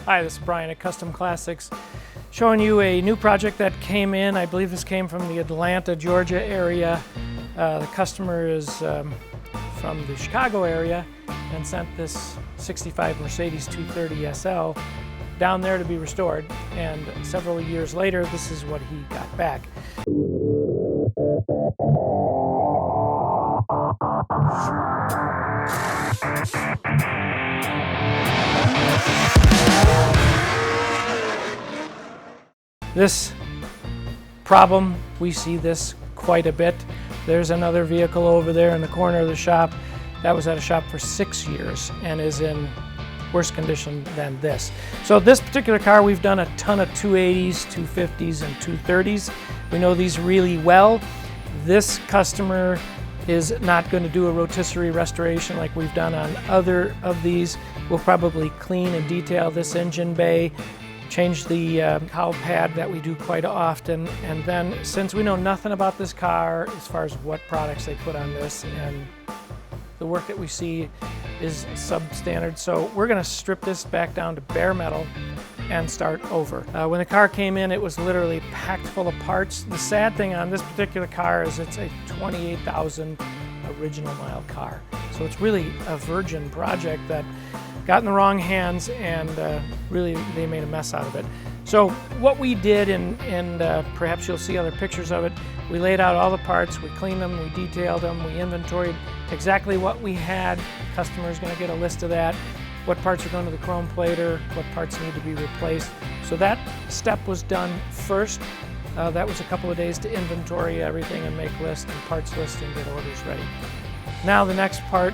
Hi, this is Bryan at Custom Classics, showing you a new project that came in. I believe this came from the Atlanta, Georgia area. The customer is from the Chicago area and sent this 65 Mercedes 230 SL down there to be restored. And several years later, this is what he got back. This problem, we see this quite a bit. There's another vehicle over there in the corner of the shop that was at a shop for 6 years and is in worse condition than this. So this particular car, we've done a ton of 280s, 250s, and 230s. We know these really well. This customer is not going to do a rotisserie restoration like we've done on other of these. We'll probably clean and detail this engine bay, change the cowl pad that we do quite often, and then since we know nothing about this car as far as what products they put on this, and the work that we see is substandard, so we're going to strip this back down to bare metal and start over. When the car came in, it was literally packed full of parts. The sad thing on this particular car is it's a 28,000 original mile car, so it's really a virgin project that got in the wrong hands, and really they made a mess out of it. So what we did, and perhaps you'll see other pictures of it, we laid out all the parts, we cleaned them, we detailed them, we inventoried exactly what we had. Customer's going to get a list of that, what parts are going to the chrome plater, what parts need to be replaced. So that step was done first. That was a couple of days to inventory everything and make lists and parts list and get orders ready. Now the next part,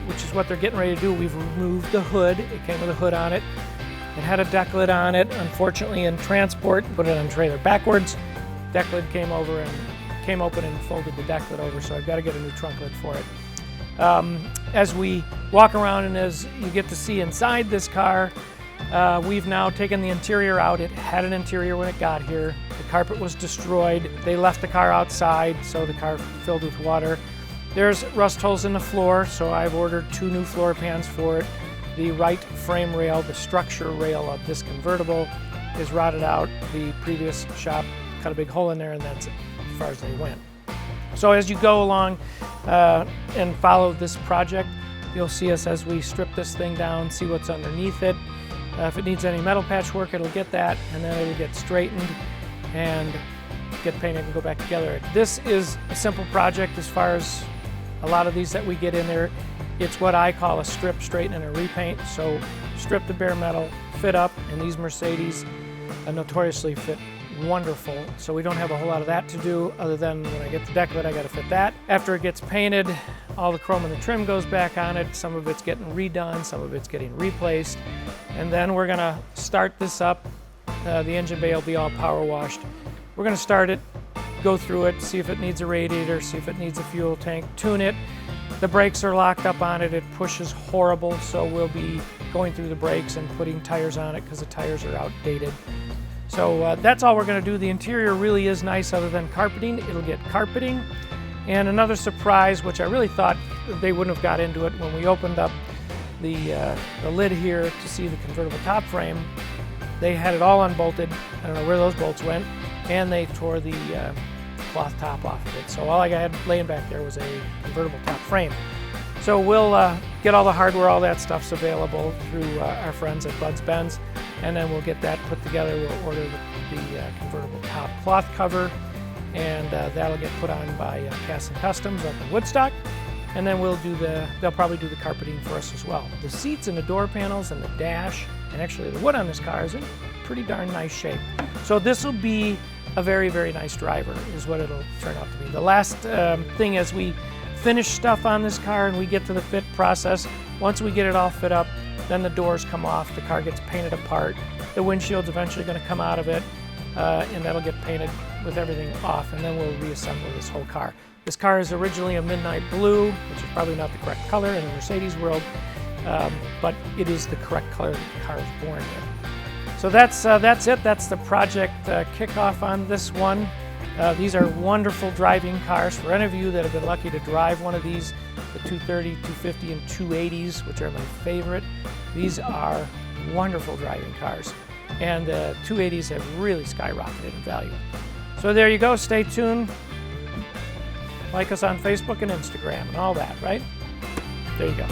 which is what they're getting ready to do, we've removed the hood. It came with a hood on it. It had a deck lid on it. Unfortunately, in transport, put it on trailer backwards. Deck lid came over and came open and folded the deck lid over, so I've got to get a new trunk lid for it. As we walk around and as you get to see inside this car, we've now taken the interior out. It had an interior when it got here. The carpet was destroyed. They left the car outside, so the car filled with water. There's rust holes in the floor, so I've ordered 2 new floor pans for it. The right frame rail, the structure rail of this convertible, is rotted out. The previous shop cut a big hole in there, and that's as far as they went. So as you go along and follow this project, you'll see us as we strip this thing down, see what's underneath it. If it needs any metal patch work, it'll get that, and then it'll get straightened and get painted and go back together. This is a simple project as far as a lot of these that we get in there. It's what I call a strip, straighten, and a repaint. So strip the bare metal, fit up, and these Mercedes notoriously fit wonderful. So we don't have a whole lot of that to do other than when I get the deck lid, I got to fit that. After it gets painted, all the chrome and the trim goes back on it. Some of it's getting redone, some of it's getting replaced. And then we're going to start this up. The engine bay will be all power washed. We're going to start it, go through it, see if it needs a radiator, see if it needs a fuel tank, tune it. The brakes are locked up on it. It pushes horrible, so we'll be going through the brakes and putting tires on it because the tires are outdated. So that's all we're going to do. The interior really is nice other than carpeting. It'll get carpeting. And another surprise, which I really thought they wouldn't have got into it, when we opened up the lid here to see the convertible top frame, they had it all unbolted. I don't know where those bolts went, and they tore the cloth top off of it. So all I had laying back there was a convertible top frame. So we'll get all the hardware, all that stuff's available through our friends at Bud's Benz, and then we'll get that put together. We'll order the convertible top cloth cover, and that'll get put on by Castle Customs up in Woodstock, and then they'll probably do the carpeting for us as well. The seats and the door panels and the dash, and actually the wood on this car is in pretty darn nice shape. So this will be a very, very nice driver is what it'll turn out to be. The last thing as we finish stuff on this car and we get to the fit process, once we get it all fit up, then the doors come off, the car gets painted apart, the windshield's eventually going to come out of it, and that'll get painted with everything off, and then we'll reassemble this whole car. This car is originally a midnight blue, which is probably not the correct color in the Mercedes world, but it is the correct color that the car was born in. So that's it. That's the project kickoff on this one. These are wonderful driving cars. For any of you that have been lucky to drive one of these, the 230, 250, and 280s, which are my favorite, these are wonderful driving cars. And the 280s have really skyrocketed in value. So there you go, stay tuned. Like us on Facebook and Instagram and all that, right? There you go.